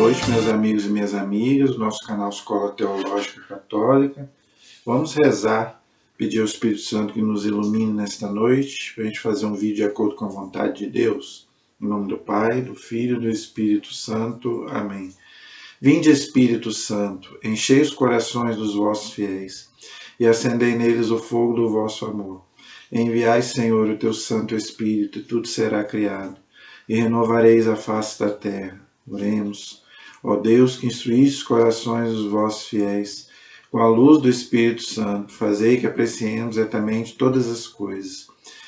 noite, meus amigos e minhas amigas, do nosso canal Escola Teológica Católica. Vamos rezar, pedir ao Espírito Santo que nos ilumine nesta noite, para a gente fazer um vídeo de acordo com a vontade de Deus. Em nome do Pai, do Filho e do Espírito Santo. Amém. Vinde, Espírito Santo, enchei os corações dos vossos fiéis e acendei neles o fogo do vosso amor. Enviai, Senhor, o teu Santo Espírito, e tudo será criado, e renovareis a face da terra. Oremos. Ó Deus, que instruíste os corações dos vossos fiéis, com a luz do Espírito Santo, fazei que apreciemos retamente todas as coisas,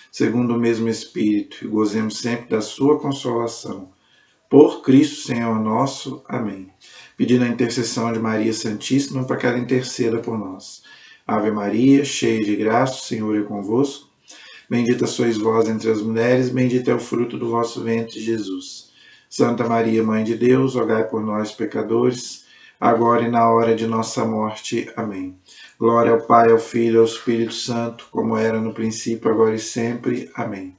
segundo o mesmo Espírito, e gozemos sempre da sua consolação. Por Cristo, Senhor nosso. Amém. Pedindo a intercessão de Maria Santíssima para que ela interceda por nós. Ave Maria, cheia de graça, o Senhor é convosco. Bendita sois vós entre as mulheres, bendito é o fruto do vosso ventre, Jesus. Santa Maria, Mãe de Deus, rogai por nós, pecadores, agora e na hora de nossa morte. Amém. Glória ao Pai, ao Filho e ao Espírito Santo, como era no princípio, agora e sempre. Amém.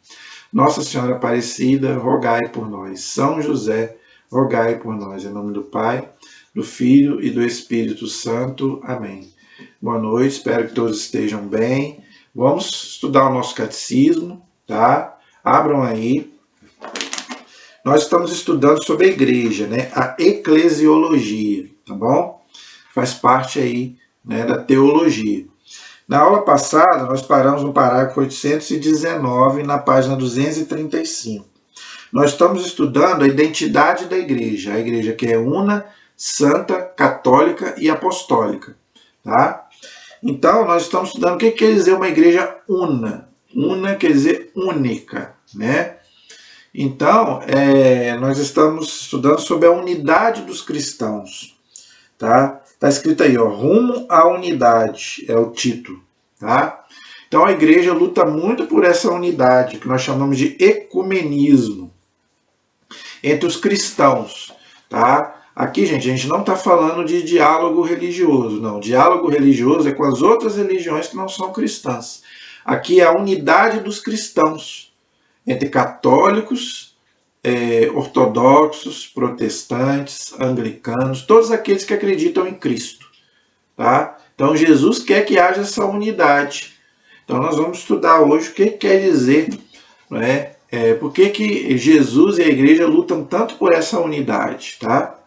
Nossa Senhora Aparecida, rogai por nós. São José, rogai por nós. Em nome do Pai, do Filho e do Espírito Santo. Amém. Boa noite, espero que todos estejam bem. Vamos estudar o nosso catecismo, tá? Abram aí. Nós estamos estudando sobre a igreja, né? A eclesiologia, tá bom? Faz parte aí, né, da teologia. Na aula passada, nós paramos no parágrafo 819, na página 235. Nós estamos estudando a identidade da igreja. A igreja que é una, santa, católica e apostólica, tá? Então, nós estamos estudando o que quer dizer uma igreja una. Una quer dizer única, né? Então, nós estamos estudando sobre a unidade dos cristãos, tá? Está escrito aí, ó, rumo à unidade, é o título, tá? Então, a igreja luta muito por essa unidade, que nós chamamos de ecumenismo, entre os cristãos, tá? Aqui, gente, a gente não está falando de diálogo religioso, não. Diálogo religioso é com as outras religiões que não são cristãs. Aqui é a unidade dos cristãos, entre católicos, ortodoxos, protestantes, anglicanos, todos aqueles que acreditam em Cristo, tá? Então, Jesus quer que haja essa unidade. Então, nós vamos estudar hoje o que quer dizer, né? Por que Jesus e a igreja lutam tanto por essa unidade, tá?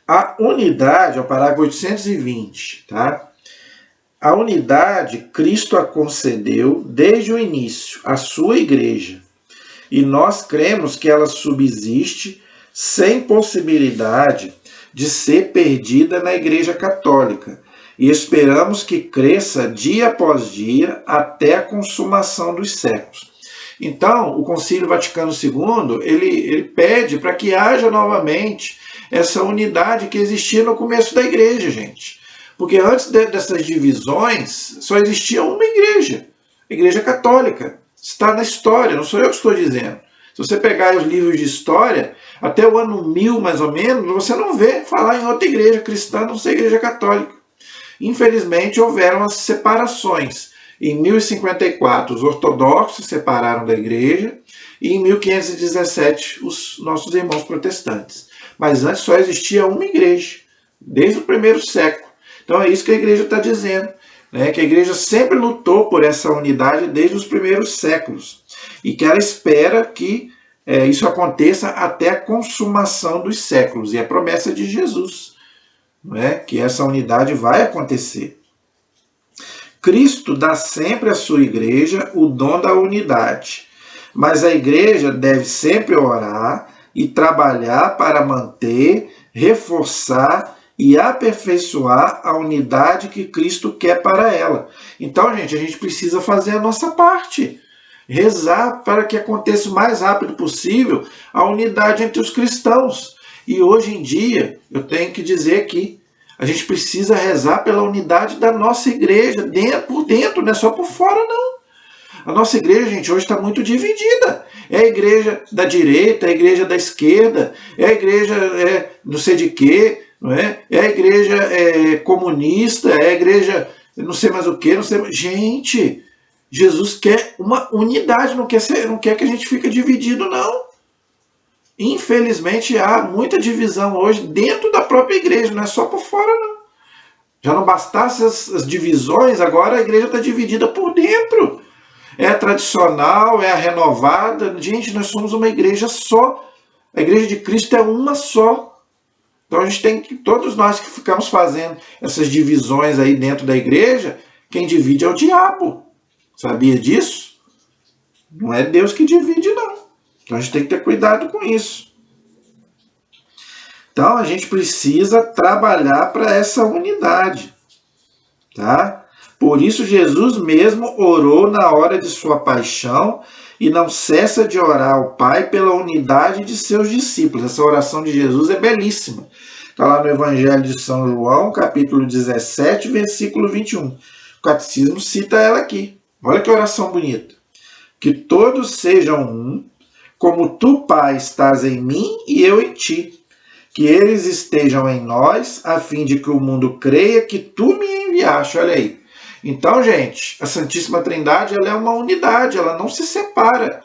A unidade, é o parágrafo 820, tá? A unidade Cristo a concedeu desde o início à sua igreja, e nós cremos que ela subsiste sem possibilidade de ser perdida na Igreja Católica, e esperamos que cresça dia após dia até a consumação dos séculos. Então, o Concílio Vaticano II, ele pede para que haja novamente essa unidade que existia no começo da igreja, gente. Porque antes dessas divisões, só existia uma igreja, a Igreja Católica. Está na história, não sou eu que estou dizendo. Se você pegar os livros de história, até o ano 1000, mais ou menos, você não vê falar em outra igreja cristã, não ser Igreja Católica. Infelizmente, houveram as separações. Em 1054, os ortodoxos se separaram da igreja, e em 1517, os nossos irmãos protestantes. Mas antes só existia uma igreja, desde o primeiro século. Então é isso que a igreja está dizendo, né? Que a igreja sempre lutou por essa unidade desde os primeiros séculos e que ela espera que isso aconteça até a consumação dos séculos. E é a promessa de Jesus, né? Que essa unidade vai acontecer. Cristo dá sempre à sua igreja o dom da unidade, mas a igreja deve sempre orar e trabalhar para manter, reforçar e aperfeiçoar a unidade que Cristo quer para ela. Então, gente, a gente precisa fazer a nossa parte. Rezar para que aconteça o mais rápido possível a unidade entre os cristãos. E hoje em dia, eu tenho que dizer aqui, a gente precisa rezar pela unidade da nossa igreja, por dentro, não é só por fora, não. A nossa igreja, gente, hoje está muito dividida. É a igreja da direita, é a igreja da esquerda, é a igreja não sei de quê, não é? É a igreja comunista, é a igreja não sei mais o quê, não sei mais. Gente, Jesus quer uma unidade, não quer que a gente fique dividido, não. Infelizmente há muita divisão hoje dentro da própria igreja, não é só por fora não. Já não bastasse as divisões, agora a igreja está dividida por dentro. É a tradicional, é a renovada. Gente, nós somos uma igreja só. A igreja de Cristo é uma só. Então a gente tem que, todos nós que ficamos fazendo essas divisões aí dentro da igreja, quem divide é o diabo. Sabia disso? Não é Deus que divide, não. Então a gente tem que ter cuidado com isso. Então a gente precisa trabalhar para essa unidade, tá? Por isso Jesus mesmo orou na hora de sua paixão e não cessa de orar ao Pai pela unidade de seus discípulos. Essa oração de Jesus é belíssima. Está lá no Evangelho de São João, capítulo 17, versículo 21. O Catecismo cita ela aqui. Olha que oração bonita. Que todos sejam um, como tu, Pai, estás em mim e eu em ti. Que eles estejam em nós, a fim de que o mundo creia que tu me enviaste. Olha aí. Então, gente, a Santíssima Trindade ela é uma unidade, ela não se separa.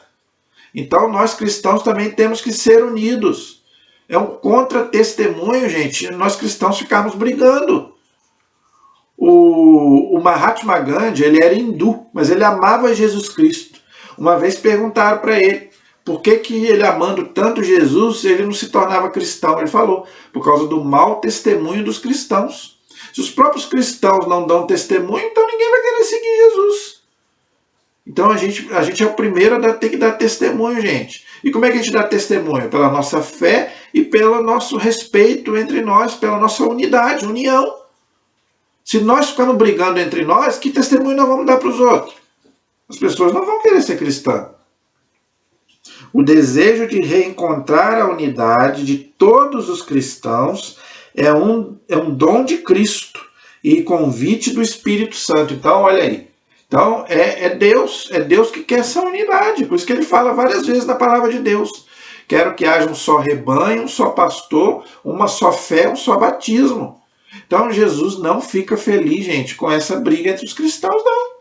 Então, nós cristãos também temos que ser unidos. É um contra-testemunho, gente, nós cristãos ficarmos brigando. O Mahatma Gandhi, ele era hindu, mas ele amava Jesus Cristo. Uma vez perguntaram para ele, por que ele amando tanto Jesus, ele não se tornava cristão? Ele falou, por causa do mau testemunho dos cristãos. Se os próprios cristãos não dão testemunho, então ninguém vai querer seguir Jesus. Então a gente é o primeiro a ter que dar testemunho, gente. E como é que a gente dá testemunho? Pela nossa fé e pelo nosso respeito entre nós, pela nossa unidade, união. Se nós ficarmos brigando entre nós, que testemunho nós vamos dar para os outros? As pessoas não vão querer ser cristãs. O desejo de reencontrar a unidade de todos os cristãos é um dom de Cristo e convite do Espírito Santo. Então, olha aí. Então, é Deus que quer essa unidade. Por isso que ele fala várias vezes na palavra de Deus. Quero que haja um só rebanho, um só pastor, uma só fé, um só batismo. Então, Jesus não fica feliz, gente, com essa briga entre os cristãos, não.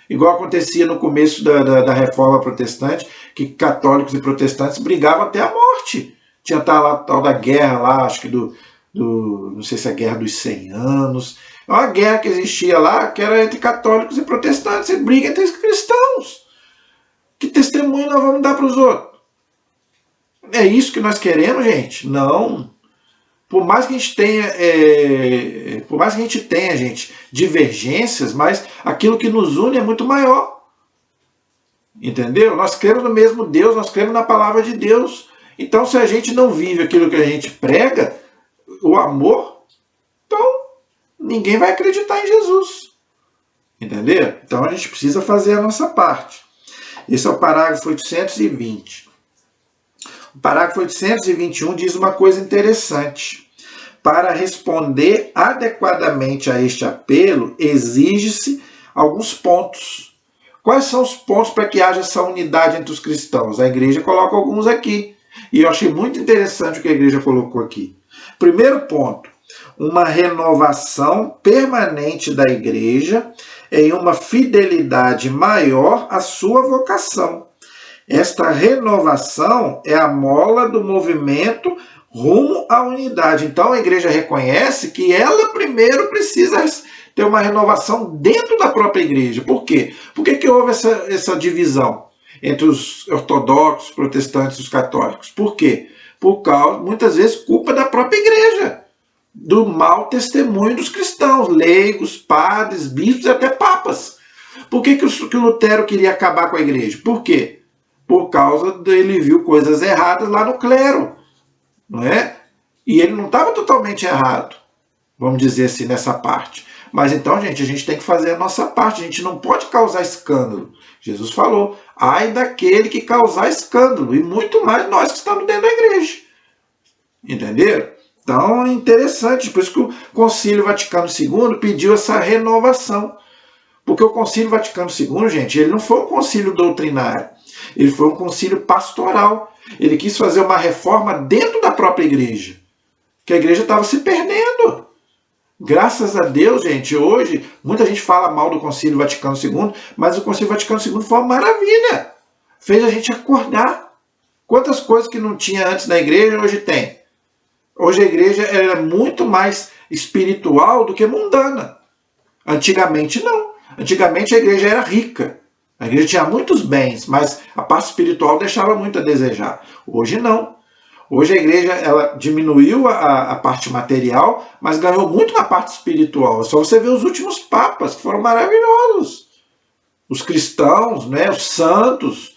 Igual acontecia no começo da Reforma Protestante, que católicos e protestantes brigavam até a morte. Tinha lá tal da guerra lá, acho que não sei se é a Guerra dos 100 Anos. É uma guerra que existia lá, que era entre católicos e protestantes, e briga entre os cristãos. Que testemunho nós vamos dar para os outros? É isso que nós queremos, gente? Não. Por mais que a gente tenha, gente, divergências, mas aquilo que nos une é muito maior. Entendeu? Nós cremos no mesmo Deus, nós cremos na palavra de Deus. Então, se a gente não vive aquilo que a gente prega, o amor, então ninguém vai acreditar em Jesus. Entendeu? Então a gente precisa fazer a nossa parte. Esse é o parágrafo 820. O parágrafo 821 diz uma coisa interessante. Para responder adequadamente a este apelo, exige-se alguns pontos. Quais são os pontos para que haja essa unidade entre os cristãos? A igreja coloca alguns aqui. E eu achei muito interessante o que a igreja colocou aqui. Primeiro ponto, uma renovação permanente da igreja em uma fidelidade maior à sua vocação. Esta renovação é a mola do movimento rumo à unidade. Então a igreja reconhece que ela primeiro precisa ter uma renovação dentro da própria igreja. Por quê? Por que houve essa divisão entre os ortodoxos, protestantes e os católicos? Por quê? Por causa, muitas vezes, culpa da própria igreja, do mau testemunho dos cristãos, leigos, padres, bispos e até papas. Por que o Lutero queria acabar com a igreja? Por quê? Por causa dele viu coisas erradas lá no clero, não é? E ele não estava totalmente errado, vamos dizer assim, nessa parte. Mas então, gente, a gente tem que fazer a nossa parte, a gente não pode causar escândalo. Jesus falou, ai daquele que causar escândalo, e muito mais nós que estamos dentro da igreja. Entenderam? Então é interessante, por isso que o Concílio Vaticano II pediu essa renovação. Porque o Concílio Vaticano II, gente, ele não foi um concílio doutrinário, ele foi um concílio pastoral. Ele quis fazer uma reforma dentro da própria igreja, que a igreja estava se perdendo. Graças a Deus, gente, hoje, muita gente fala mal do Concílio Vaticano II, mas o Concílio Vaticano II foi uma maravilha. Fez a gente acordar. Quantas coisas que não tinha antes na igreja, hoje tem? Hoje a igreja era muito mais espiritual do que mundana. Antigamente não. Antigamente a igreja era rica. A igreja tinha muitos bens, mas a parte espiritual deixava muito a desejar. Hoje não. Hoje a igreja ela diminuiu a parte material, mas ganhou muito na parte espiritual. É só você ver os últimos papas, que foram maravilhosos. Os cristãos, né, os santos.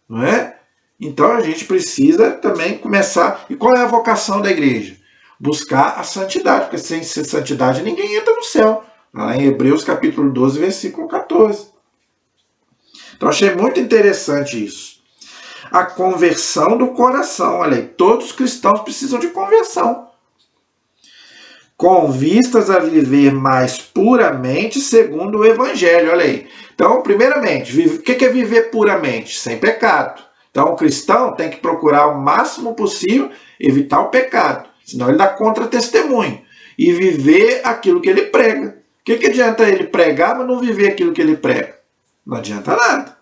Não é? Então a gente precisa também começar. E qual é a vocação da igreja? Buscar a santidade, porque sem santidade ninguém entra no céu. Lá em Hebreus capítulo 12, versículo 14. Então achei muito interessante isso. A conversão do coração. Olha aí, todos os cristãos precisam de conversão. Com vistas a viver mais puramente segundo o Evangelho. Olha aí. Então, primeiramente, o que é viver puramente? Sem pecado. Então, o cristão tem que procurar o máximo possível evitar o pecado. Senão ele dá contra-testemunho. E viver aquilo que ele prega. O que adianta ele pregar, mas não viver aquilo que ele prega? Não adianta nada.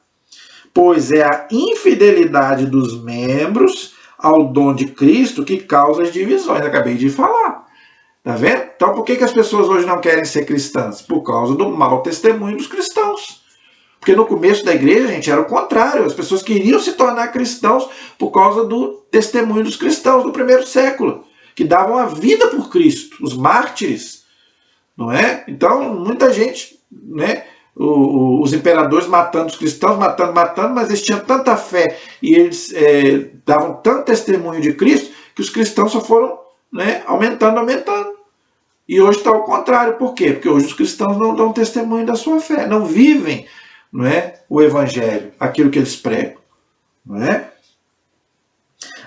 Pois é a infidelidade dos membros ao dom de Cristo que causa as divisões. Acabei de falar. Tá vendo? Então por que as pessoas hoje não querem ser cristãs? Por causa do mau testemunho dos cristãos. Porque no começo da igreja, gente, era o contrário. As pessoas queriam se tornar cristãos por causa do testemunho dos cristãos do primeiro século, que davam a vida por Cristo, os mártires. Não é? Então, muita gente, né? Os imperadores matando os cristãos, matando, mas eles tinham tanta fé e eles davam tanto testemunho de Cristo que os cristãos só foram, né, aumentando. E hoje está ao contrário. Por quê? Porque hoje os cristãos não dão testemunho da sua fé, não vivem, não é, o evangelho, aquilo que eles pregam. Não é?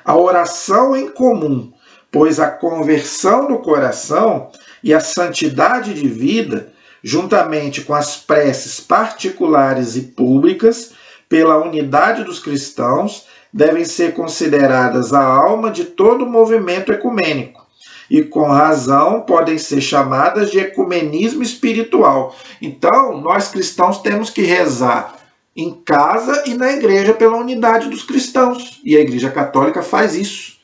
A oração em comum, pois a conversão do coração e a santidade de vida, juntamente com as preces particulares e públicas, pela unidade dos cristãos, devem ser consideradas a alma de todo o movimento ecumênico, e com razão podem ser chamadas de ecumenismo espiritual. Então, nós cristãos temos que rezar em casa e na igreja pela unidade dos cristãos, e a Igreja Católica faz isso.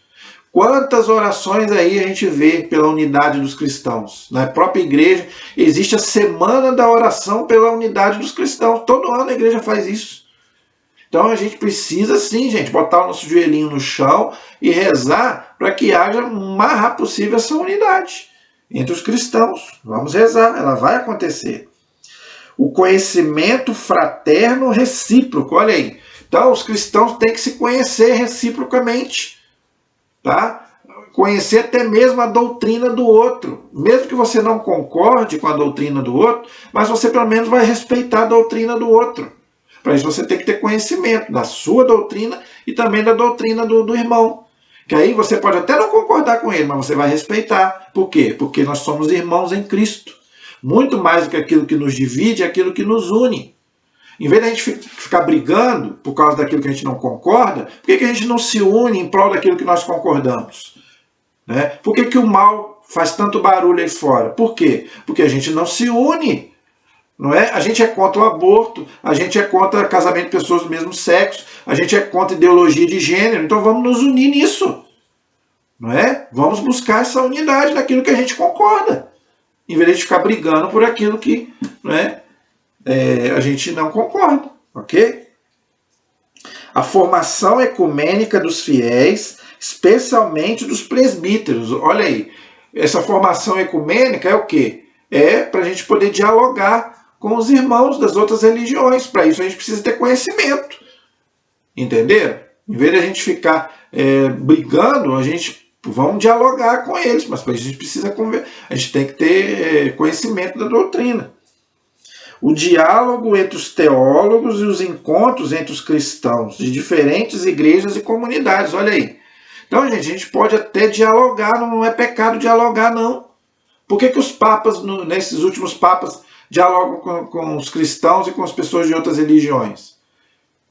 Quantas orações aí a gente vê pela unidade dos cristãos? Na própria igreja existe a semana da oração pela unidade dos cristãos. Todo ano a igreja faz isso. Então a gente precisa sim, gente, botar o nosso joelhinho no chão e rezar para que haja o mais rápido possível essa unidade entre os cristãos. Vamos rezar, ela vai acontecer. O conhecimento fraterno recíproco, olha aí. Então os cristãos têm que se conhecer reciprocamente. Tá? Conhecer até mesmo a doutrina do outro. Mesmo que você não concorde com a doutrina do outro, mas você pelo menos vai respeitar a doutrina do outro. Para isso você tem que ter conhecimento da sua doutrina e também da doutrina do irmão. Que aí você pode até não concordar com ele, mas você vai respeitar. Por quê? Porque nós somos irmãos em Cristo. Muito mais do que aquilo que nos divide, é aquilo que nos une. Em vez de a gente ficar brigando por causa daquilo que a gente não concorda, por que a gente não se une em prol daquilo que nós concordamos? Né? Por que o mal faz tanto barulho aí fora? Por quê? Porque a gente não se une. Não é? A gente é contra o aborto, a gente é contra casamento de pessoas do mesmo sexo, a gente é contra ideologia de gênero, então vamos nos unir nisso. Não é? Vamos buscar essa unidade naquilo que a gente concorda, em vez de ficar brigando por aquilo que, não é, a gente não concorda, ok? A formação ecumênica dos fiéis, especialmente dos presbíteros. Olha aí, essa formação ecumênica é o quê? É para a gente poder dialogar com os irmãos das outras religiões. Para isso a gente precisa ter conhecimento. Entenderam? Em vez de a gente ficar brigando, vamos dialogar com eles, mas para isso a gente precisa a gente tem que ter conhecimento da doutrina. O diálogo entre os teólogos e os encontros entre os cristãos de diferentes igrejas e comunidades. Olha aí. Então, gente, a gente pode até dialogar, não é pecado dialogar, não. Por que os papas, nesses últimos papas, dialogam com os cristãos e com as pessoas de outras religiões?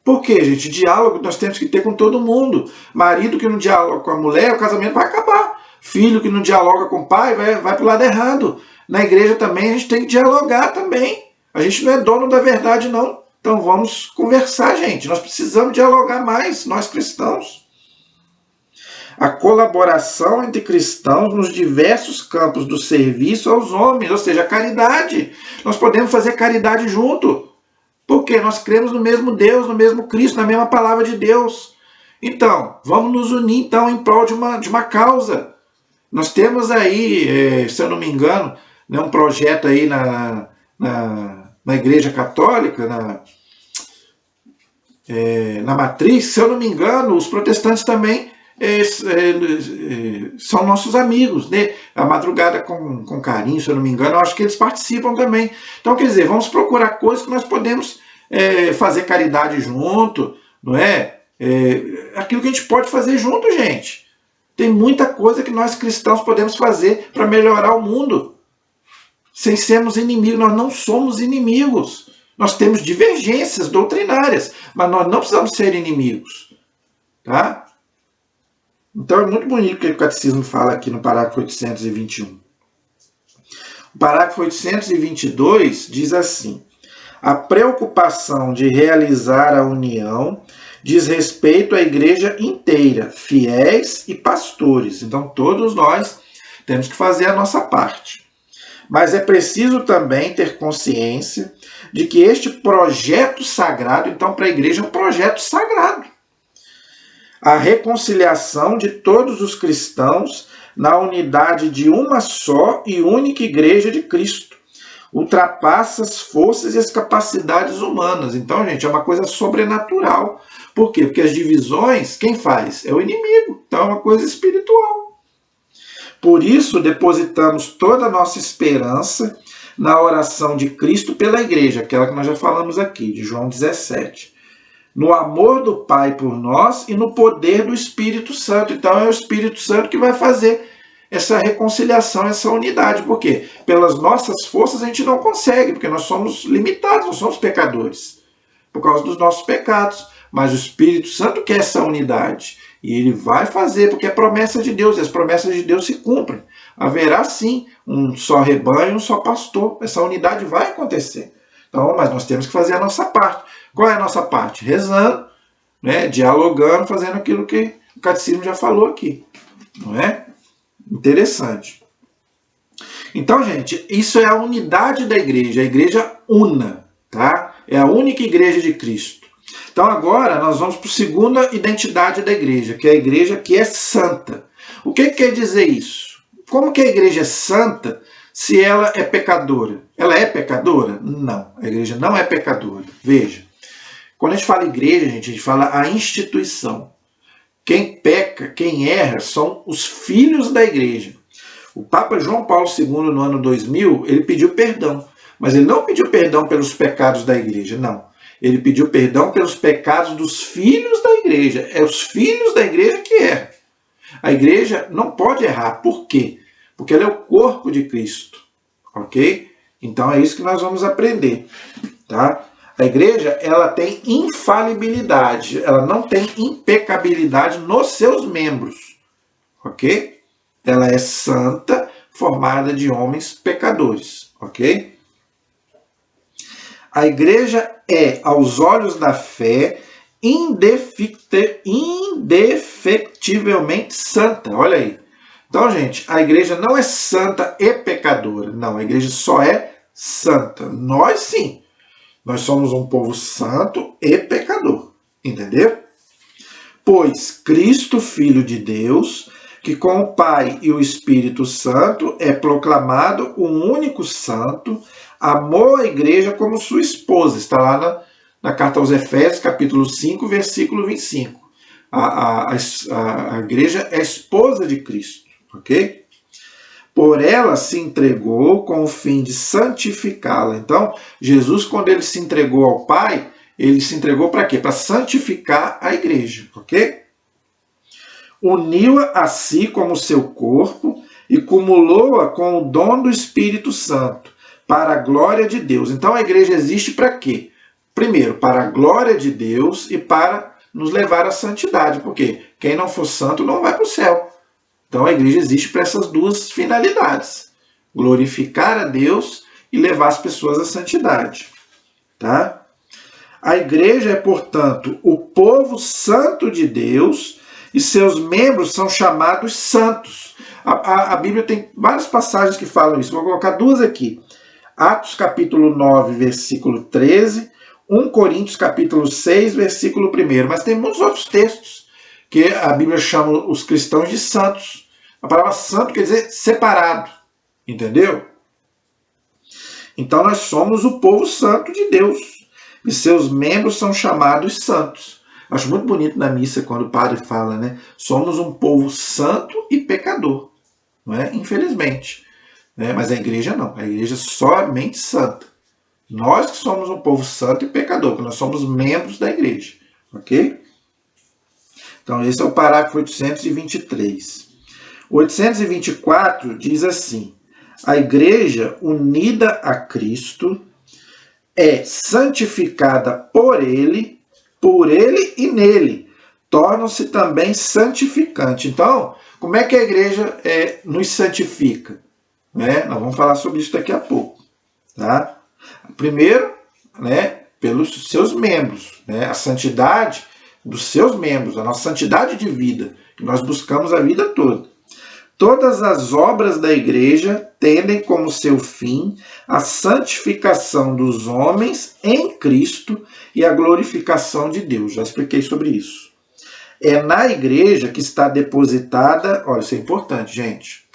Por quê, gente? Diálogo nós temos que ter com todo mundo. Marido que não dialoga com a mulher, o casamento vai acabar. Filho que não dialoga com o pai, vai para o lado errado. Na igreja também a gente tem que dialogar também. A gente não é dono da verdade, não. Então vamos conversar, gente. Nós precisamos dialogar mais, nós cristãos. a colaboração entre cristãos nos diversos campos do serviço aos homens, ou seja, a caridade. Nós podemos fazer caridade junto, porque nós cremos no mesmo Deus, no mesmo Cristo, na mesma palavra de Deus. Então, vamos nos unir então em prol de uma causa. Nós temos aí, se eu não me engano, né, um projeto aí na Igreja Católica, na matriz, se eu não me engano, os protestantes também são nossos amigos, né? A Madrugada com Carinho, se eu não me engano, eu acho que eles participam também. Então, quer dizer, vamos procurar coisas que nós podemos fazer caridade junto, não é? Aquilo que a gente pode fazer junto, gente. Tem muita coisa que nós cristãos podemos fazer para melhorar o mundo, sem sermos inimigos. Nós não somos inimigos. Nós temos divergências doutrinárias, mas nós não precisamos ser inimigos. Tá? Então é muito bonito o que o Catecismo fala aqui no parágrafo 821. O parágrafo 822 diz assim: a preocupação de realizar a união diz respeito à igreja inteira, fiéis e pastores. Então todos nós temos que fazer a nossa parte. Mas é preciso também ter consciência de que este projeto sagrado, então para a igreja é um projeto sagrado. A reconciliação de todos os cristãos na unidade de uma só e única igreja de Cristo ultrapassa as forças e as capacidades humanas. Então, gente, é uma coisa sobrenatural. Por quê? Porque as divisões, quem faz? É o inimigo. Então é uma coisa espiritual. Por isso, depositamos toda a nossa esperança na oração de Cristo pela igreja, aquela que nós já falamos aqui, de João 17. No amor do Pai por nós e no poder do Espírito Santo. Então é o Espírito Santo que vai fazer essa reconciliação, essa unidade. Por quê? Pelas nossas forças a gente não consegue, porque nós somos limitados, nós somos pecadores, por causa dos nossos pecados. Mas o Espírito Santo quer essa unidade. E ele vai fazer, porque é promessa de Deus, e as promessas de Deus se cumprem. Haverá sim um só rebanho, um só pastor. Essa unidade vai acontecer. Então, mas nós temos que fazer a nossa parte. Qual é a nossa parte? Rezando, né, dialogando, fazendo aquilo que o Catecismo já falou aqui. Não é? Interessante. Então, gente, isso é a unidade da igreja, a igreja una, tá? É a única igreja de Cristo. Então agora nós vamos para a segunda identidade da igreja, que é a igreja que é santa. O que quer dizer isso? Como que a igreja é santa se ela é pecadora? Ela é pecadora? Não, a igreja não é pecadora. Veja, quando a gente fala igreja, a gente fala a instituição. Quem peca, quem erra, são os filhos da igreja. O Papa João Paulo II, no ano 2000, ele pediu perdão. Mas ele não pediu perdão pelos pecados da igreja, não. Ele pediu perdão pelos pecados dos filhos da igreja. É os filhos da igreja que erram. A igreja não pode errar. Por quê? Porque ela é o corpo de Cristo. Ok? Então é isso que nós vamos aprender. Tá? A igreja, ela tem infalibilidade. Ela não tem impecabilidade nos seus membros. Ok? Ela é santa, formada de homens pecadores. Ok? A igreja é, aos olhos da fé, indefectivelmente santa. Olha aí. Então, gente, a igreja não é santa e pecadora. Não, a igreja só é santa. Nós sim. Nós somos um povo santo e pecador. Entendeu? Pois Cristo, Filho de Deus, que com o Pai e o Espírito Santo é proclamado um único santo, amou a igreja como sua esposa. Está lá na carta aos Efésios, capítulo 5, versículo 25. A igreja é a esposa de Cristo. Ok? Por ela se entregou com o fim de santificá-la. Então, Jesus, quando ele se entregou ao Pai, ele se entregou para quê? Para santificar a igreja. Ok? Uniu-a a si como seu corpo e cumulou-a com o dom do Espírito Santo, para a glória de Deus. Então a igreja existe para quê? Primeiro, para a glória de Deus e para nos levar à santidade. Porque quem não for santo não vai para o céu. Então a igreja existe para essas duas finalidades. Glorificar a Deus e levar as pessoas à santidade. Tá? A igreja é, portanto, o povo santo de Deus e seus membros são chamados santos. A Bíblia tem várias passagens que falam isso. Vou colocar duas aqui. Atos capítulo 9, versículo 13, 1 Coríntios capítulo 6, versículo 1. Mas tem muitos outros textos que a Bíblia chama os cristãos de santos. A palavra santo quer dizer separado, entendeu? Então nós somos o povo santo de Deus e seus membros são chamados santos. Acho muito bonito na missa quando o padre fala, né? Somos um povo santo e pecador, não é? Infelizmente. Né? Mas a igreja não, a igreja é somente santa. Nós que somos um povo santo e pecador, porque nós somos membros da igreja, ok? Então esse é o parágrafo 823. O 824 diz assim: a igreja unida a Cristo é santificada por Ele e nele. Tornam-se também santificante. Então, como é que a igreja nos santifica? Né? Nós vamos falar sobre isso daqui a pouco. Tá? Primeiro, né, pelos seus membros. Né? A santidade dos seus membros, a nossa santidade de vida, que nós buscamos a vida toda. Todas as obras da igreja tendem como seu fim a santificação dos homens em Cristo e a glorificação de Deus. Já expliquei sobre isso. É na igreja que está depositada, olha, isso é importante, gente.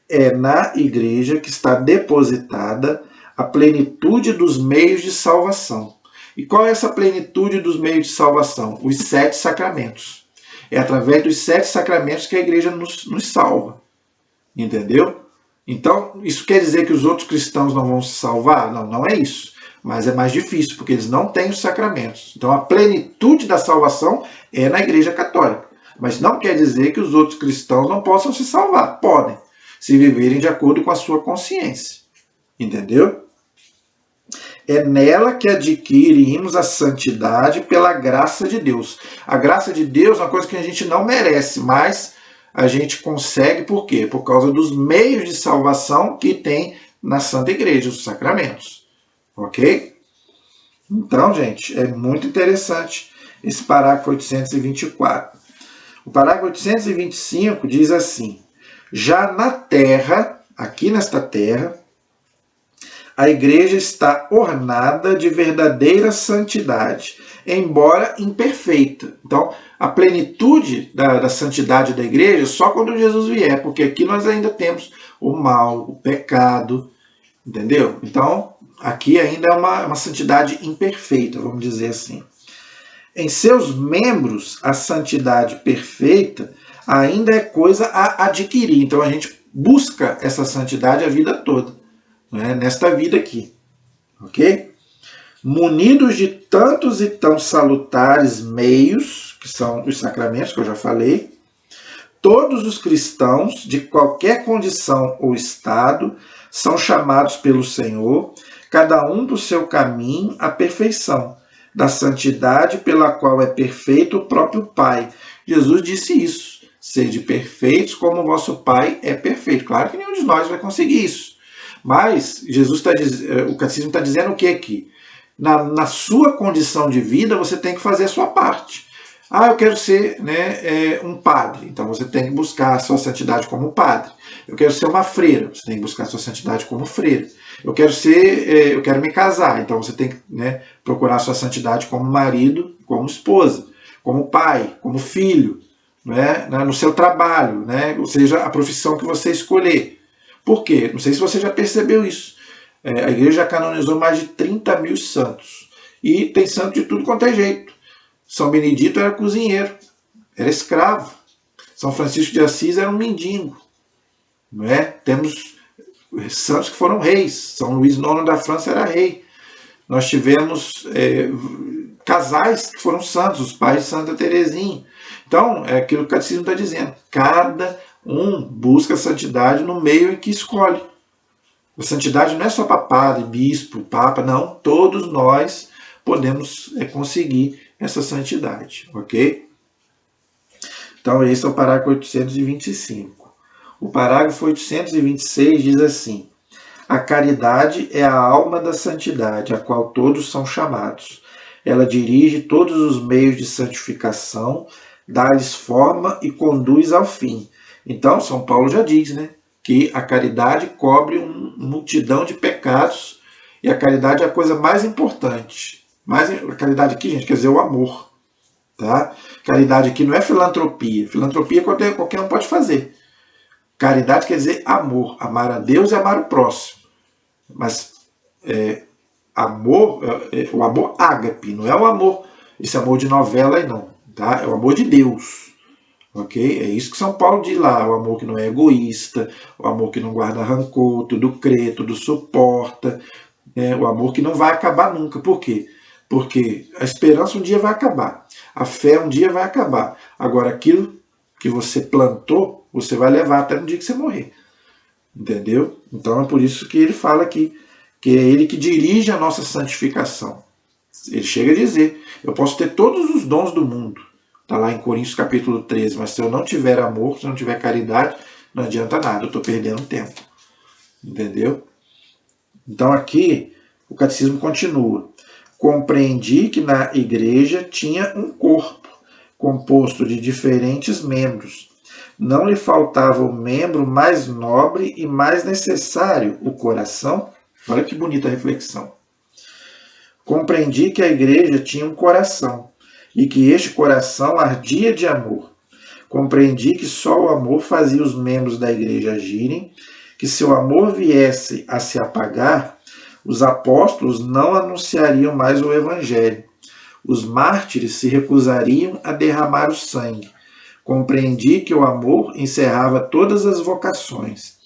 É na igreja que está depositada a plenitude dos meios de salvação. E qual é essa plenitude dos meios de salvação? Os 7 sacramentos. É através dos 7 sacramentos que a igreja nos salva. Entendeu? Então, isso quer dizer que os outros cristãos não vão se salvar? Não, não é isso. Mas é mais difícil, porque eles não têm os sacramentos. Então, a plenitude da salvação é na Igreja Católica. Mas não quer dizer que os outros cristãos não possam se salvar. Podem, se viverem de acordo com a sua consciência. Entendeu? É nela que adquirimos a santidade pela graça de Deus. A graça de Deus é uma coisa que a gente não merece, mas a gente consegue, por quê? Por causa dos meios de salvação que tem na Santa Igreja, os sacramentos. Ok? Então, gente, é muito interessante esse parágrafo 824. O parágrafo 825 diz assim: já na terra, aqui nesta terra, a igreja está ornada de verdadeira santidade, embora imperfeita. Então, a plenitude da santidade da igreja só quando Jesus vier, porque aqui nós ainda temos o mal, o pecado, entendeu? Então, aqui ainda é uma santidade imperfeita, vamos dizer assim. Em seus membros, a santidade perfeita ainda é coisa a adquirir. Então, a gente busca essa santidade a vida toda, né? Nesta vida aqui, ok? Munidos de tantos e tão salutares meios, que são os sacramentos que eu já falei, todos os cristãos, de qualquer condição ou estado, são chamados pelo Senhor, cada um do seu caminho, à perfeição, da santidade pela qual é perfeito o próprio Pai. Jesus disse isso: sede perfeitos como o vosso Pai é perfeito. Claro que nenhum de nós vai conseguir isso. Mas Jesus o catecismo está dizendo o que aqui? Na sua condição de vida, você tem que fazer a sua parte. Ah, eu quero ser, né, um padre. Então você tem que buscar a sua santidade como padre. Eu quero ser uma freira. Você tem que buscar a sua santidade como freira. Eu quero me casar. Então você tem que, né, procurar a sua santidade como marido, como esposa, como pai, como filho, né, no seu trabalho, né, ou seja, a profissão que você escolher. Por quê? Não sei se você já percebeu isso. A igreja já canonizou mais de 30 mil santos. E tem santo de tudo quanto é jeito. São Benedito era cozinheiro, era escravo. São Francisco de Assis era um mendigo. Não é? Temos santos que foram reis. São Luís IX da França era rei. Nós tivemos casais que foram santos, os pais de Santa Teresinha. Então, é aquilo que o catecismo está dizendo. Cada um busca a santidade no meio em que escolhe. A santidade não é só para padre, bispo, papa, não. Todos nós podemos conseguir essa santidade, ok? Então, esse é o parágrafo 825. O parágrafo 826 diz assim: a caridade é a alma da santidade, a qual todos são chamados. Ela dirige todos os meios de santificação, dá-lhes forma e conduz ao fim. Então, São Paulo já diz, né, que a caridade cobre uma multidão de pecados e a caridade é a coisa mais importante. Mas a caridade aqui, gente, quer dizer o amor. Tá? Caridade aqui não é filantropia. Filantropia qualquer um pode fazer. Caridade quer dizer amor. Amar a Deus e amar o próximo. Mas amor, o amor ágape, não é o amor, esse amor de novela aí não. Tá? É o amor de Deus. Ok? É isso que São Paulo diz lá. O amor que não é egoísta, o amor que não guarda rancor, tudo crê, tudo suporta. O amor que não vai acabar nunca. Por quê? Porque a esperança um dia vai acabar. A fé um dia vai acabar. Agora, aquilo que você plantou, você vai levar até no dia que você morrer. Entendeu? Então é por isso que ele fala aqui, que é ele que dirige a nossa santificação. Ele chega a dizer, eu posso ter todos os dons do mundo. Está lá em Coríntios capítulo 13, mas se eu não tiver amor, se eu não tiver caridade, não adianta nada, eu estou perdendo tempo. Entendeu? Então aqui o catecismo continua. Compreendi que na igreja tinha um corpo, composto de diferentes membros. Não lhe faltava o membro mais nobre e mais necessário, o coração. Olha que bonita reflexão. Compreendi que a igreja tinha um coração e que este coração ardia de amor. Compreendi que só o amor fazia os membros da igreja agirem, que se o amor viesse a se apagar, os apóstolos não anunciariam mais o evangelho. Os mártires se recusariam a derramar o sangue. Compreendi que o amor encerrava todas as vocações,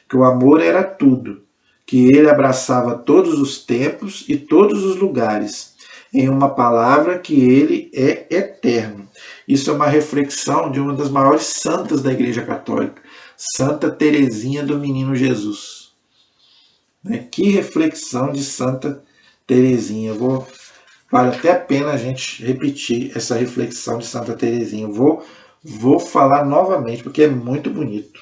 que o amor era tudo, que ele abraçava todos os tempos e todos os lugares. Em uma palavra, que ele é eterno. Isso é uma reflexão de uma das maiores santas da Igreja Católica, Santa Teresinha do Menino Jesus. Que reflexão de Santa Teresinha. Vale até a pena a gente repetir essa reflexão de Santa Teresinha. Vou falar novamente, porque é muito bonito.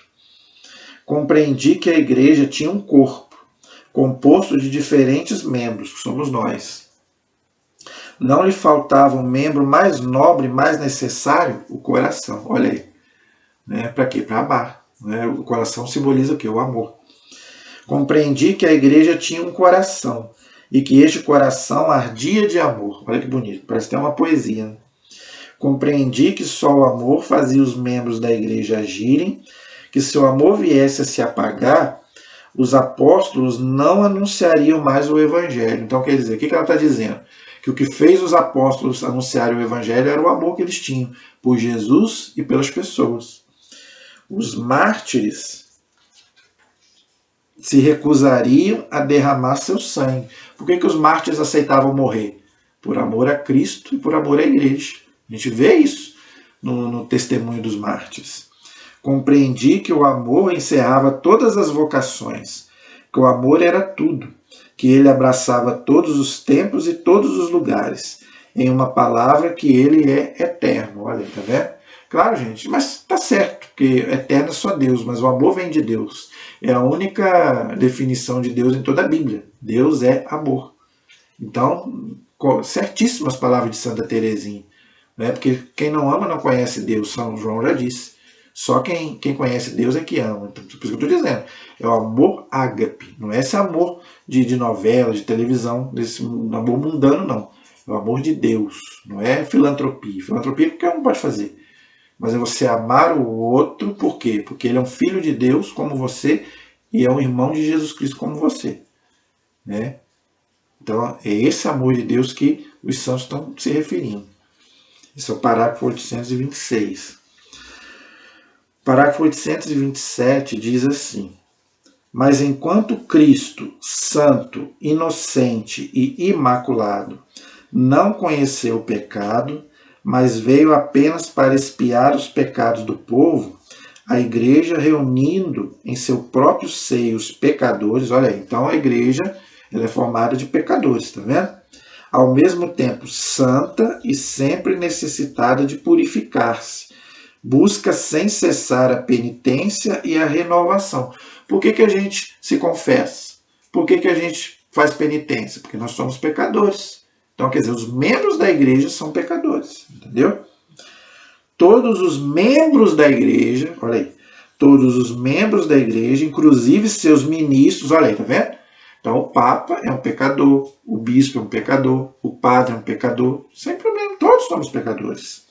Compreendi que a igreja tinha um corpo, composto de diferentes membros, que somos nós. Não lhe faltava um membro mais nobre, mais necessário, o coração. Olha aí. Para quê? Para amar. O coração simboliza o quê? O amor. Compreendi que a igreja tinha um coração e que este coração ardia de amor. Olha que bonito, parece até uma poesia. Né? Compreendi que só o amor fazia os membros da igreja agirem, que se o amor viesse a se apagar, os apóstolos não anunciariam mais o evangelho. Então, quer dizer, o que ela está dizendo? Que o que fez os apóstolos anunciarem o evangelho era o amor que eles tinham por Jesus e pelas pessoas. Os mártires se recusariam a derramar seu sangue. Por que os mártires aceitavam morrer? Por amor a Cristo e por amor à igreja. A gente vê isso no testemunho dos mártires. Compreendi que o amor encerrava todas as vocações, que o amor era tudo, que ele abraçava todos os tempos e todos os lugares. Em uma palavra, que ele é eterno. Olha, tá vendo? Claro, gente, mas tá certo, porque eterno é só Deus, mas o amor vem de Deus. É a única definição de Deus em toda a Bíblia. Deus é amor. Então, certíssimas palavras de Santa Teresinha. Porque quem não ama não conhece Deus, São João já disse. Só quem conhece Deus é que ama. Então, por isso que eu estou dizendo. É o amor ágape. Não é esse amor de novela, de televisão, desse amor mundano, não. É o amor de Deus. Não é filantropia. Filantropia qualquer um pode fazer. Mas é você amar o outro, por quê? Porque ele é um filho de Deus como você e é um irmão de Jesus Cristo como você. Então é esse amor de Deus que os santos estão se referindo. Esse é o parágrafo 826. Parágrafo 827 diz assim: mas enquanto Cristo, santo, inocente e imaculado, não conheceu o pecado, mas veio apenas para expiar os pecados do povo, a igreja, reunindo em seu próprio seio os pecadores, olha aí, então a igreja ela é formada de pecadores, tá vendo? Ao mesmo tempo santa e sempre necessitada de purificar-se, busca sem cessar a penitência e a renovação. Por que a gente se confessa? Por que a gente faz penitência? Porque nós somos pecadores. Então, quer dizer, os membros da igreja são pecadores, entendeu? todos os membros da igreja, olha aí, todos os membros da igreja, inclusive seus ministros, olha aí, tá vendo? Então o Papa é um pecador, o bispo é um pecador, o padre é um pecador, sem problema, todos somos pecadores.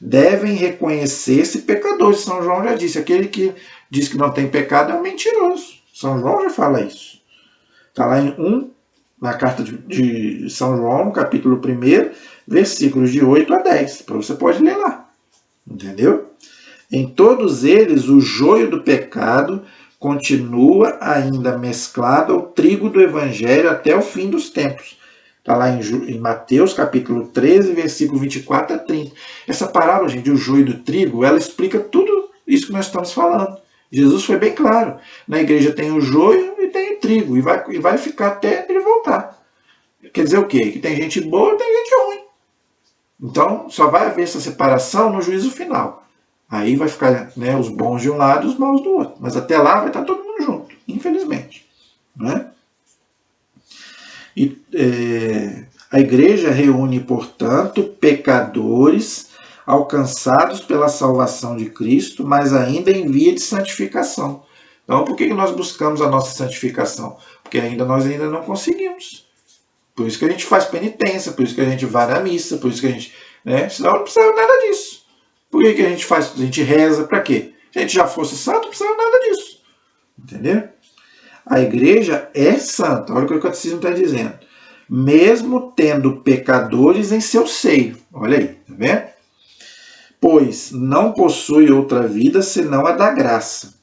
Devem reconhecer-se pecadores. São João já disse, aquele que diz que não tem pecado é um mentiroso. São João já fala isso. Está lá na carta de São João, no capítulo 1, versículos de 8 a 10. Você pode ler lá. Entendeu? Em todos eles, o joio do pecado continua ainda mesclado ao trigo do evangelho até o fim dos tempos. Está lá em Mateus, capítulo 13, versículo 24 a 30. Essa parábola, gente, do joio e do trigo, ela explica tudo isso que nós estamos falando. Jesus foi bem claro. Na igreja tem o joio e tem o trigo. E vai ficar até ele voltar. Quer dizer o quê? Que tem gente boa e tem gente ruim. Então, só vai haver essa separação no juízo final. Aí vai ficar, né, os bons de um lado e os maus do outro. Mas até lá vai estar todo mundo junto, infelizmente. Né? A igreja reúne, portanto, pecadores alcançados pela salvação de Cristo, mas ainda em via de santificação. Então, por que nós buscamos a nossa santificação? Porque nós ainda não conseguimos. Por isso que a gente faz penitência, por isso que a gente vai na missa, por isso que a gente... Né? Senão não precisa nada disso. Por que a gente faz? A gente reza para quê? Se a gente já fosse santo, não precisa nada disso. Entendeu? A igreja é santa. Olha o que o catecismo está dizendo. Mesmo tendo pecadores em seu seio. Olha aí, tá vendo? Pois não possui outra vida senão a da graça.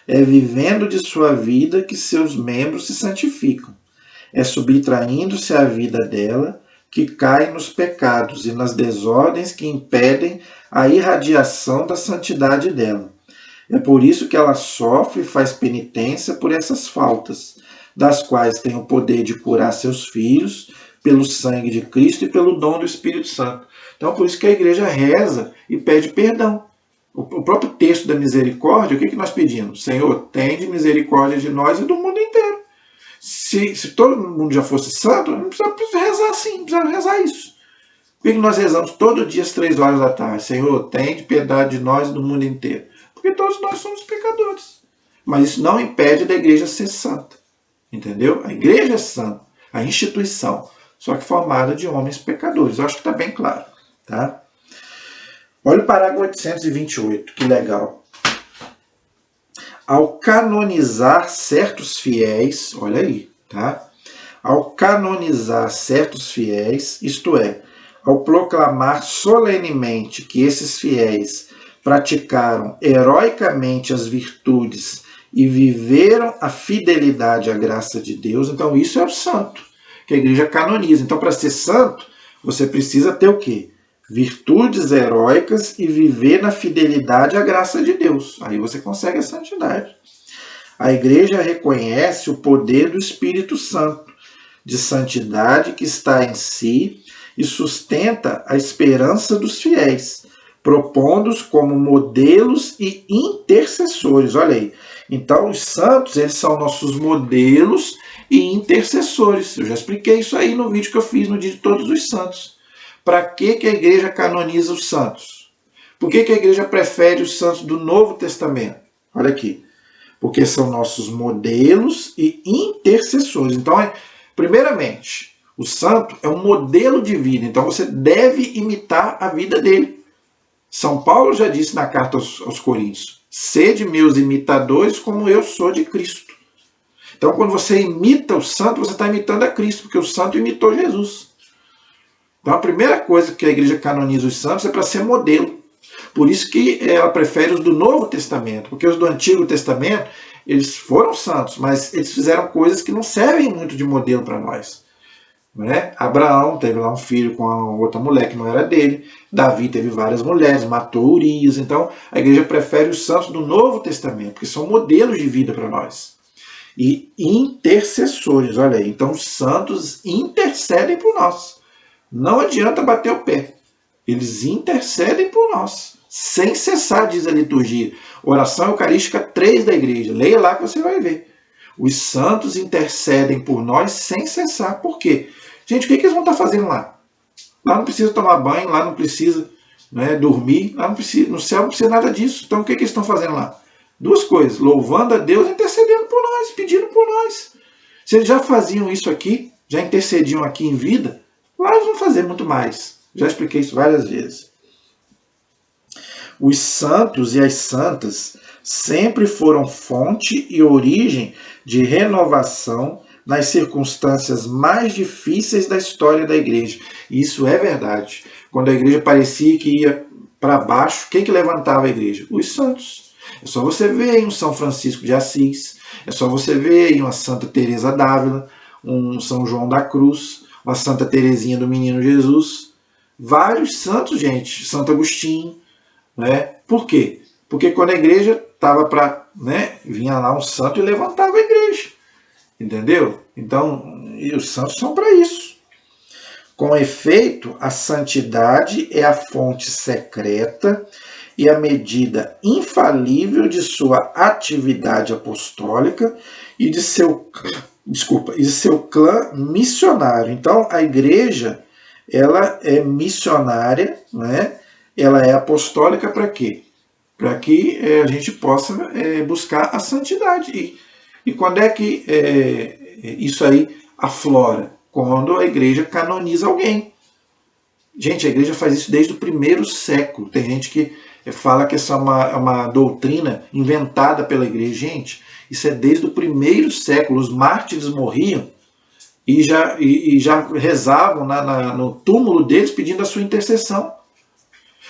É vivendo de sua vida que seus membros se santificam. É subtraindo-se à vida dela que cai nos pecados e nas desordens que impedem a irradiação da santidade dela. É por isso que ela sofre e faz penitência por essas faltas, das quais tem o poder de curar seus filhos pelo sangue de Cristo e pelo dom do Espírito Santo. Então, por isso que a igreja reza e pede perdão. O próprio texto da misericórdia, o que nós pedimos? Senhor, tende misericórdia de nós e do mundo inteiro. Se todo mundo já fosse santo, não precisa rezar assim, não precisa rezar isso. Por que nós rezamos todo dia às 3 horas da tarde? Senhor, tende piedade de nós e do mundo inteiro. Porque todos nós somos pecadores. Mas isso não impede da igreja ser santa. Entendeu? A igreja é santa, a instituição, só que formada de homens pecadores. Eu acho que está bem claro. Tá? Olha o parágrafo 828, que legal. Ao canonizar certos fiéis, olha aí, tá? Ao canonizar certos fiéis, isto é, ao proclamar solenemente que esses fiéis praticaram heroicamente as virtudes e viveram a fidelidade à graça de Deus, então isso é o santo, que a igreja canoniza. Então, para ser santo, você precisa ter o quê? Virtudes heróicas e viver na fidelidade à graça de Deus. Aí você consegue a santidade. A igreja reconhece o poder do Espírito Santo, de santidade que está em si e sustenta a esperança dos fiéis, propondo-os como modelos e intercessores. Olha aí. Então, os santos, eles são nossos modelos e intercessores. Eu já expliquei isso aí no vídeo que eu fiz no dia de Todos os Santos. Para que a igreja canoniza os santos? Por que a igreja prefere os santos do Novo Testamento? Olha aqui. Porque são nossos modelos e intercessores. Então, primeiramente, o santo é um modelo de vida. Então, você deve imitar a vida dele. São Paulo já disse na carta aos Coríntios: sede meus imitadores como eu sou de Cristo. Então, quando você imita o santo, você está imitando a Cristo, porque o santo imitou Jesus. Então, a primeira coisa que a igreja canoniza os santos é para ser modelo. Por isso que ela prefere os do Novo Testamento, porque os do Antigo Testamento, eles foram santos, mas eles fizeram coisas que não servem muito de modelo para nós. Né? Abraão teve lá um filho com a outra mulher que não era dele. Davi teve várias mulheres, matou Urias. Então, a igreja prefere os santos do Novo Testamento, porque são modelos de vida para nós. E intercessores, olha aí. Então, os santos intercedem por nós. Não adianta bater o pé. Eles intercedem por nós, sem cessar, diz a liturgia. Oração Eucarística 3 da igreja. Leia lá que você vai ver. Os santos intercedem por nós sem cessar. Por quê? Gente, o que eles vão estar fazendo lá? Lá não precisa tomar banho, lá não precisa, né, dormir. Lá não precisa, no céu não precisa nada disso. Então o que eles estão fazendo lá? Duas coisas, louvando a Deus e intercedendo por nós, pedindo por nós. Se eles já faziam isso aqui, já intercediam aqui em vida, lá eles vão fazer muito mais. Já expliquei isso várias vezes. Os santos e as santas sempre foram fonte e origem de renovação nas circunstâncias mais difíceis da história da igreja. E isso é verdade. Quando a igreja parecia que ia para baixo, quem que levantava a igreja? Os santos. É só você ver aí um São Francisco de Assis, é só você ver aí uma Santa Teresa d'Ávila, um São João da Cruz, uma Santa Teresinha do Menino Jesus. Vários santos, gente. Santo Agostinho. Né? Por quê? Porque quando a igreja estava para... Né, vinha lá um santo e levantava a igreja. Entendeu? Então, e os santos são para isso. Com efeito, a santidade é a fonte secreta e a medida infalível de sua atividade apostólica e de seu clã missionário. Então, a igreja, ela é missionária, né? Ela é apostólica para quê? Para que a gente possa buscar a santidade. E quando é que isso aí aflora? Quando a igreja canoniza alguém. Gente, a igreja faz isso desde o primeiro século. Tem gente que fala que essa é uma doutrina inventada pela igreja. Gente, isso é desde o primeiro século. Os mártires morriam e já rezavam no túmulo deles pedindo a sua intercessão.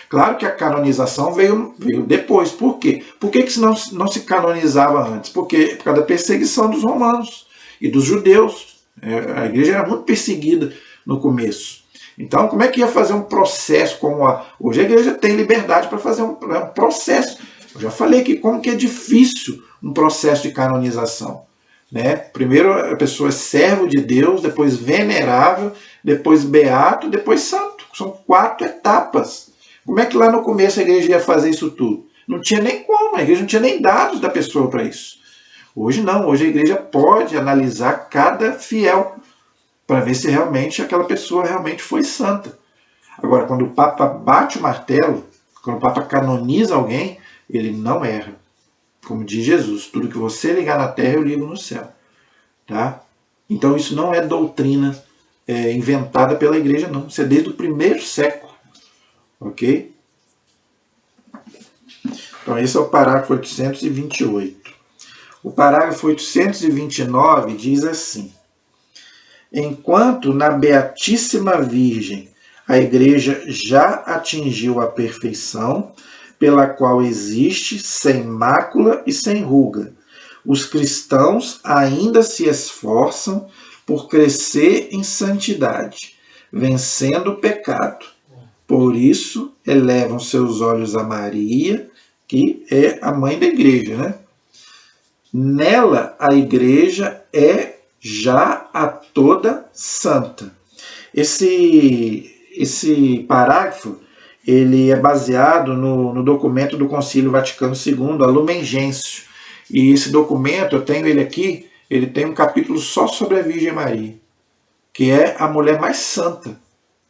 Claro que a canonização veio depois. Por quê? Por que não se canonizava antes? Por causa da perseguição dos romanos e dos judeus. A igreja era muito perseguida no começo. Então, como é que ia fazer um processo como hoje a igreja tem liberdade para fazer um processo. Eu já falei aqui como que é difícil um processo de canonização. Né? Primeiro a pessoa é servo de Deus, depois venerável, depois beato, depois santo. São 4 etapas. Como é que lá no começo a igreja ia fazer isso tudo? Não tinha nem como, a igreja não tinha nem dados da pessoa para isso. Hoje não, hoje a igreja pode analisar cada fiel para ver se realmente aquela pessoa realmente foi santa. Agora, quando o Papa bate o martelo, quando o Papa canoniza alguém, ele não erra. Como diz Jesus, tudo que você ligar na terra eu ligo no céu. Tá? Então isso não é doutrina inventada pela igreja, não. Isso é desde o primeiro século. Ok? Então esse é o parágrafo 828. O parágrafo 829 diz assim: enquanto na Beatíssima Virgem a Igreja já atingiu a perfeição, pela qual existe sem mácula e sem ruga, os cristãos ainda se esforçam por crescer em santidade, vencendo o pecado. Por isso, elevam seus olhos a Maria, que é a mãe da igreja, né? Nela, a igreja é já a toda santa. Esse parágrafo ele é baseado no documento do Concílio Vaticano II, a Lumen Gentium. E esse documento, eu tenho ele aqui, ele tem um capítulo só sobre a Virgem Maria, que é a mulher mais santa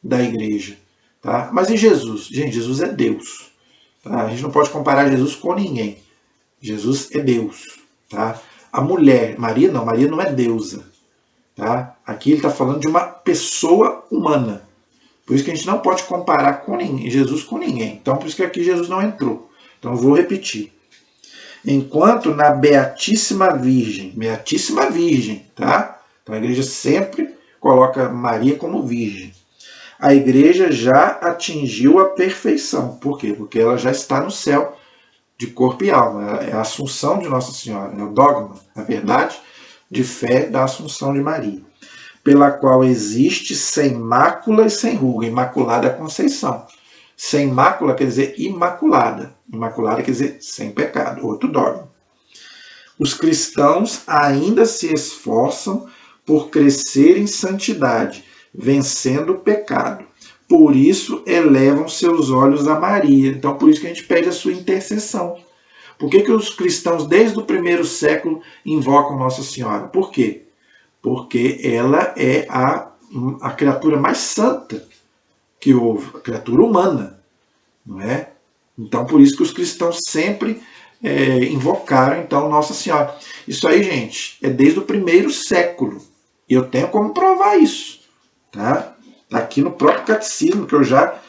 da igreja. Tá? Mas e Jesus? Gente, Jesus é Deus. Tá? A gente não pode comparar Jesus com ninguém. Jesus é Deus. Tá? A mulher, Maria não é deusa. Tá? Aqui ele está falando de uma pessoa humana. Por isso que a gente não pode comparar Jesus com ninguém. Então, por isso que aqui Jesus não entrou. Então, eu vou repetir. Enquanto na Beatíssima Virgem, tá? Então, a igreja sempre coloca Maria como virgem. A igreja já atingiu a perfeição. Por quê? Porque ela já está no céu de corpo e alma. É a assunção de Nossa Senhora, é o dogma, a verdade de fé da assunção de Maria, pela qual existe sem mácula e sem ruga. Imaculada é a Conceição. Sem mácula quer dizer imaculada. Imaculada quer dizer sem pecado. Outro dogma. Os cristãos ainda se esforçam por crescer em santidade, vencendo o pecado. Por isso elevam seus olhos a Maria. Então, por isso que a gente pede a sua intercessão. Por que os cristãos, desde o primeiro século, invocam Nossa Senhora? Por quê? Porque ela é a criatura mais santa que houve, a criatura humana. não é? Então, por isso que os cristãos sempre invocaram, então, Nossa Senhora. Isso aí, gente, é desde o primeiro século. E eu tenho como provar isso. Tá? Aqui no próprio catecismo, que eu já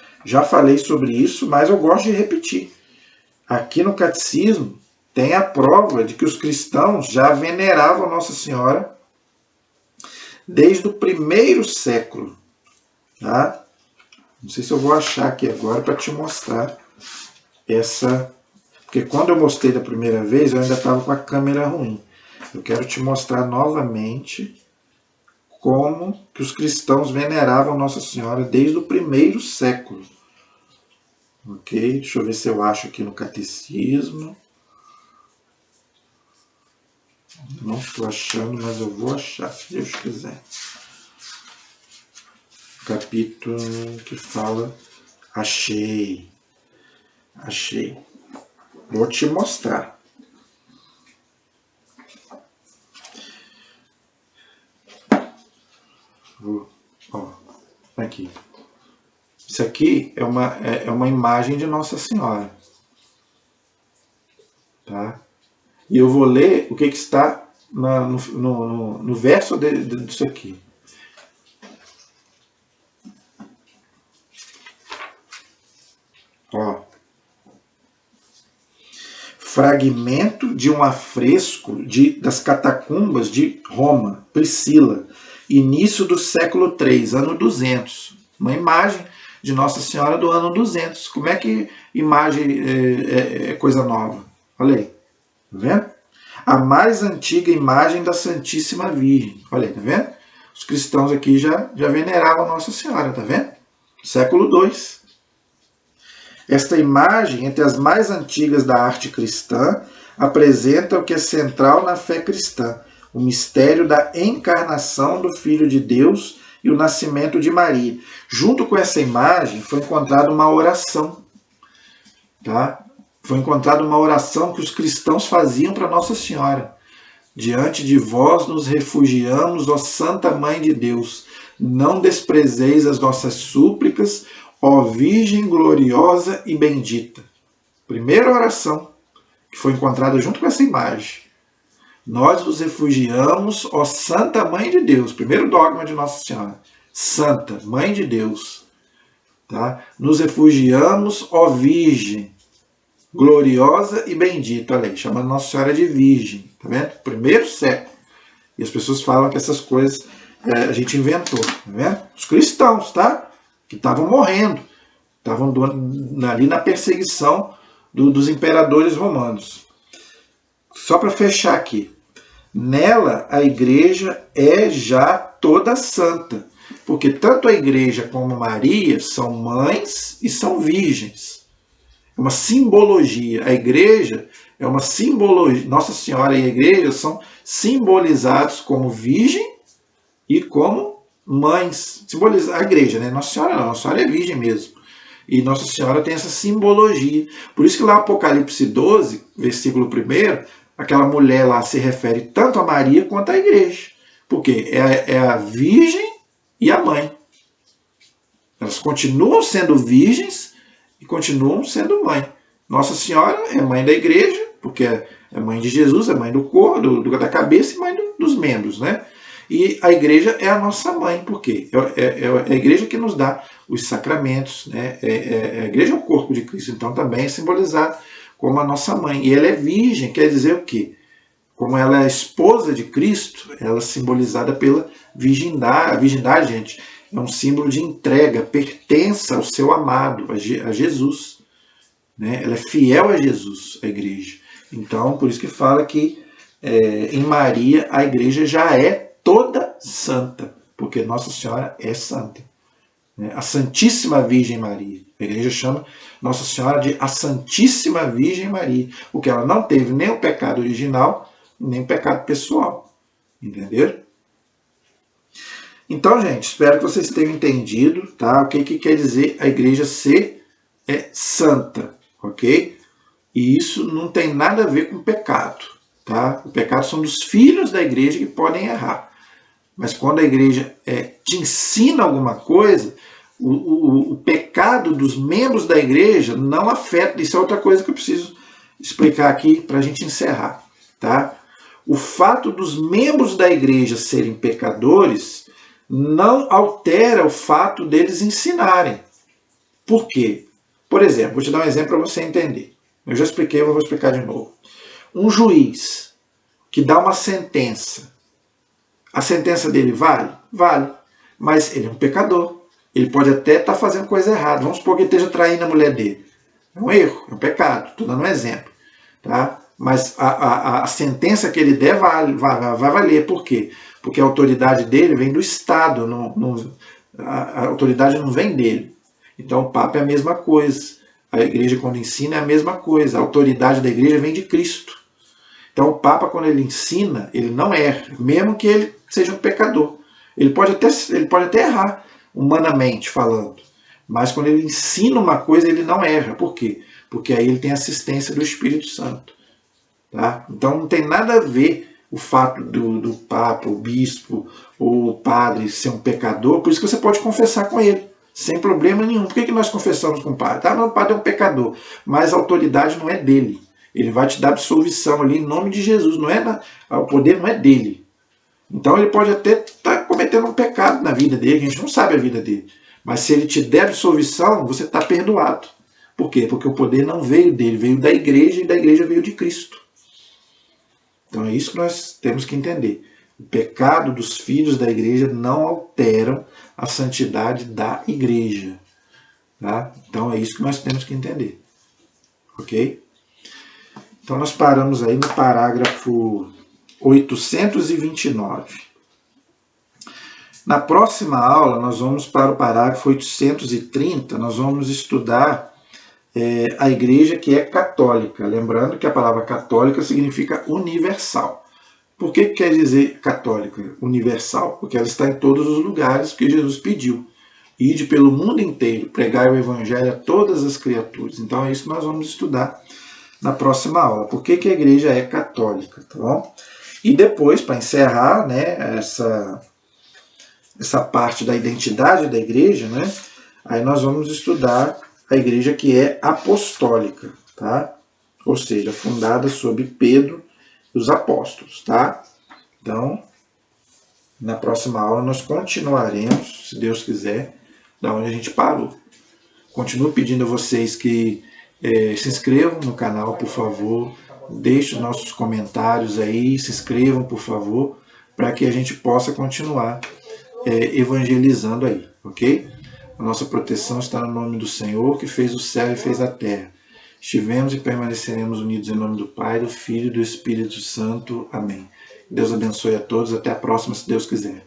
falei sobre isso, mas eu gosto de repetir. Aqui no catecismo tem a prova de que os cristãos já veneravam Nossa Senhora desde o primeiro século. Tá? Não sei se eu vou achar aqui agora para te mostrar essa. Porque quando eu mostrei da primeira vez, eu ainda estava com a câmera ruim. Eu quero te mostrar novamente como que os cristãos veneravam Nossa Senhora desde o primeiro século. Ok? Deixa eu ver se eu acho aqui no catecismo. Não estou achando, mas eu vou achar, se Deus quiser. Capítulo que fala, achei. Vou te mostrar. Ó, aqui. Isso aqui é uma imagem de Nossa Senhora. Tá? E eu vou ler o que está no verso disso aqui. Ó. Fragmento de um afresco das catacumbas de Roma, Priscila, início do século III, ano 200. Uma imagem de Nossa Senhora do ano 200. Como é que imagem é coisa nova? Olha aí, tá vendo? A mais antiga imagem da Santíssima Virgem. Olha aí, tá vendo? Os cristãos aqui já veneravam Nossa Senhora, tá vendo? Século II. Esta imagem, entre as mais antigas da arte cristã, apresenta o que é central na fé cristã, o mistério da encarnação do Filho de Deus e o nascimento de Maria. Junto com essa imagem foi encontrada uma oração. Tá? Foi encontrada uma oração que os cristãos faziam para Nossa Senhora. Diante de vós nos refugiamos, ó Santa Mãe de Deus. Não desprezeis as nossas súplicas, ó Virgem gloriosa e bendita. Primeira oração que foi encontrada junto com essa imagem. Nós nos refugiamos, ó Santa Mãe de Deus. Primeiro dogma de Nossa Senhora. Santa, Mãe de Deus. Tá? Nos refugiamos, ó Virgem gloriosa e bendita. Olha aí, chamando Nossa Senhora de Virgem. Tá vendo? Primeiro século. E as pessoas falam que essas coisas a gente inventou. Tá vendo? Os cristãos, tá? Que estavam morrendo, estavam ali na perseguição dos imperadores romanos. Só para fechar aqui, nela a igreja é já toda santa, porque tanto a igreja como Maria são mães e são virgens. É uma simbologia. A igreja é uma simbologia. Nossa Senhora e a igreja são simbolizados como virgem e como mães, simboliza a igreja, né? Nossa Senhora não, Nossa Senhora é virgem mesmo. E Nossa Senhora tem essa simbologia. Por isso que lá Apocalipse 12, versículo 1, aquela mulher lá se refere tanto a Maria quanto à igreja. Porque é a virgem e a mãe. Elas continuam sendo virgens e continuam sendo mãe. Nossa Senhora é mãe da igreja, porque é mãe de Jesus, é mãe do corpo, da cabeça e mãe dos membros, né? E a igreja é a nossa mãe, por quê? É a igreja que nos dá os sacramentos, né? A igreja é o corpo de Cristo, então também é simbolizada como a nossa mãe. E ela é virgem, quer dizer o quê? Como ela é a esposa de Cristo, ela é simbolizada pela virgindade. A virgindade, gente, é um símbolo de entrega, pertença ao seu amado, a Jesus. Né? Ela é fiel a Jesus, a igreja. Então, por isso que fala que em Maria a igreja já é toda santa, porque Nossa Senhora é santa. Né? A Santíssima Virgem Maria. A igreja chama Nossa Senhora de a Santíssima Virgem Maria, porque ela não teve nem o pecado original, nem o pecado pessoal. Entenderam? Então, gente, espero que vocês tenham entendido, tá? O que quer dizer a igreja ser santa, ok? E isso não tem nada a ver com pecado, tá? O pecado são dos filhos da igreja que podem errar. Mas quando a igreja te ensina alguma coisa, o pecado dos membros da igreja não afeta. Isso é outra coisa que eu preciso explicar aqui para a gente encerrar. Tá? O fato dos membros da igreja serem pecadores não altera o fato deles ensinarem. Por quê? Por exemplo, vou te dar um exemplo para você entender. Eu já expliquei, eu vou explicar de novo. Um juiz que dá uma sentença, a sentença dele vale? Vale. Mas ele é um pecador. Ele pode até estar fazendo coisa errada. Vamos supor que ele esteja traindo a mulher dele. É um erro, é um pecado. Estou dando um exemplo. Tá? Mas a sentença que ele der vai valer. Por quê? Porque a autoridade dele vem do Estado. A autoridade não vem dele. Então o Papa é a mesma coisa. A igreja, quando ensina, é a mesma coisa. A autoridade da igreja vem de Cristo. Então o Papa, quando ele ensina, ele não erra, mesmo que ele seja um pecador. Ele pode até errar, humanamente falando. Mas quando ele ensina uma coisa, ele não erra. Por quê? Porque aí ele tem assistência do Espírito Santo. Tá? Então não tem nada a ver o fato do Papa, o bispo, ou o padre ser um pecador. Por isso que você pode confessar com ele, sem problema nenhum. Por que nós confessamos com o padre? Tá, não, o padre é um pecador, mas a autoridade não é dele. Ele vai te dar absolvição ali em nome de Jesus. O poder não é dele. Então ele pode até estar cometendo um pecado na vida dele, que a gente não sabe a vida dele. Mas se ele te der absolvição, você está perdoado. Por quê? Porque o poder não veio dele, veio da igreja e da igreja veio de Cristo. Então é isso que nós temos que entender. O pecado dos filhos da igreja não alteram a santidade da igreja. Tá? Então é isso que nós temos que entender. Ok? Então nós paramos aí no parágrafo 829. Na próxima aula nós vamos para o parágrafo 830, nós vamos estudar a igreja que é católica. Lembrando que a palavra católica significa universal. Por que quer dizer católica, universal? Porque ela está em todos os lugares que Jesus pediu. Ide pelo mundo inteiro, pregai o evangelho a todas as criaturas. Então é isso que nós vamos estudar na próxima aula. Por que a igreja é católica, tá bom? E depois, para encerrar, né, essa parte da identidade da igreja, né, aí nós vamos estudar a igreja que é apostólica, tá? Ou seja, fundada sob Pedro e os apóstolos, tá? Então, na próxima aula nós continuaremos, se Deus quiser, da onde a gente parou. Continuo pedindo a vocês que se inscrevam no canal, por favor. Deixem os nossos comentários aí, se inscrevam, por favor, para que a gente possa continuar evangelizando aí, ok? A nossa proteção está no nome do Senhor, que fez o céu e fez a terra. Estivemos e permaneceremos unidos em nome do Pai, do Filho e do Espírito Santo. Amém. Deus abençoe a todos. Até a próxima, se Deus quiser.